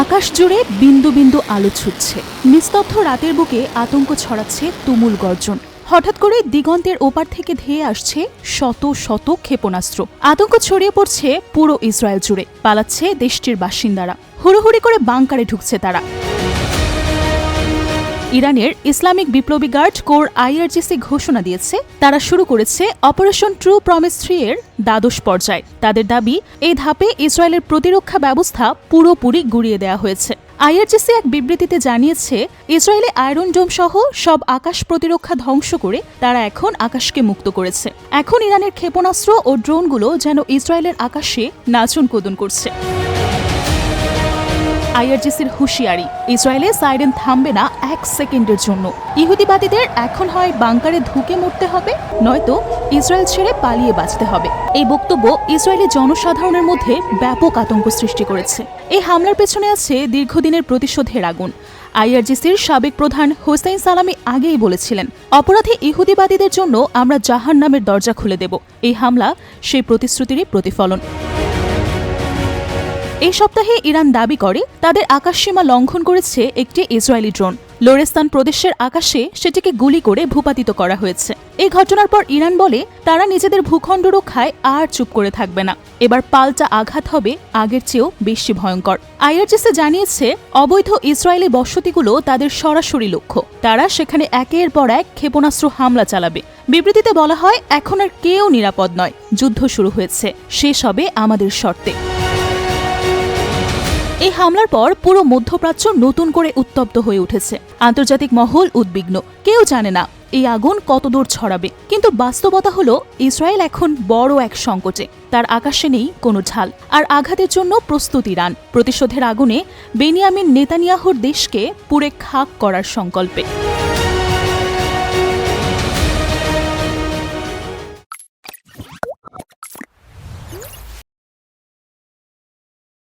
আকাশ জুড়ে বিন্দু বিন্দু আলো ছুটছে, নিস্তব্ধ রাতের বুকে আতঙ্ক ছড়াচ্ছে তুমুল গর্জন। হঠাৎ করে দিগন্তের ওপার থেকে ধেয়ে আসছে শত শত ক্ষেপণাস্ত্র। আতঙ্ক ছড়িয়ে পড়ছে পুরো ইসরায়েল জুড়ে। পালাচ্ছে দেশটির বাসিন্দারা, হুড়োহুড়ি করে বাংকারে ঢুকছে তারা। ইরানের ইসলামিক বিপ্লবী গার্ড কোর IRGC ঘোষণা দিয়েছে তারা শুরু করেছে অপারেশন ট্রু প্রমিস 3 এর দ্বাদশ পর্যায়। তাদের দাবি, এই ধাপে ইসরায়েলের প্রতিরক্ষা ব্যবস্থা পুরোপুরি গুঁড়িয়ে দেওয়া হয়েছে। IRGC এক বিবৃতিতে জানিয়েছে, ইসরায়েলে আয়রন ডোম সহ সব আকাশ প্রতিরক্ষা ধ্বংস করে তারা এখন আকাশকে মুক্ত করেছে। এখন ইরানের ক্ষেপণাস্ত্র ও ড্রোনগুলো যেন ইসরায়েলের আকাশে নাচন কোদন করছে। IRGCর হুঁশিয়ারি, ইসরায়েলে সাইরেন থামবে না এক সেকেন্ডের জন্য। ইহুদিবাদীদের এখন হয় বাংকারে ঢুকে মরতে হবে, নয়তো ইসরায়েল ছেড়ে পালিয়ে বাঁচতে হবে। এই বক্তব্য ইসরায়েলি জনসাধারণের মধ্যে ব্যাপক আতঙ্ক সৃষ্টি করেছে। এই হামলার পেছনে আছে দীর্ঘদিনের প্রতিশোধের আগুন। IRGCর সাবেক প্রধান হোসেইন সালামি আগেই বলেছিলেন, অপরাধী ইহুদিবাদীদের জন্য আমরা জাহান্নামের দরজা খুলে দেব। এই হামলা সেই প্রতিশ্রুতিরই প্রতিফলন। এই সপ্তাহে ইরান দাবি করে তাদের আকাশসীমা লঙ্ঘন করেছে একটি ইসরায়েলি ড্রোন। লোরেস্তান প্রদেশের আকাশে সেটিকে গুলি করে ভূপাতিত করা হয়েছে। এই ঘটনার পর ইরান বলে তারা নিজেদের ভূখণ্ড রক্ষায় আর চুপ করে থাকবে না। এবার পাল্টা আঘাত হবে আগের চেয়েও বেশি ভয়ঙ্কর। IRGC জানিয়েছে, অবৈধ ইসরায়েলি বসতিগুলো তাদের সরাসরি লক্ষ্য। তারা সেখানে একের পর এক ক্ষেপণাস্ত্র হামলা চালাবে। বিবৃতিতে বলা হয়, এখন আর কেউ নিরাপদ নয়, যুদ্ধ শুরু হয়েছে, শেষ হবে আমাদের শর্তে। এই হামলার পর পুরো মধ্যপ্রাচ্য নতুন করে উত্তপ্ত হয়ে উঠেছে। আন্তর্জাতিক মহল উদ্বিগ্ন। কেউ জানে না এই আগুন কতদূর ছড়াবে, কিন্তু বাস্তবতা হলো ইসরায়েল এখন বড় এক সংকটে। তার আকাশে নেই কোনো ঢাল, আর আঘাতের জন্য প্রস্তুত ইরান। প্রতিশোধের আগুনে বেনিয়ামিন নেতানিয়াহুর দেশকে পুড়ে খাক করার সংকল্পে।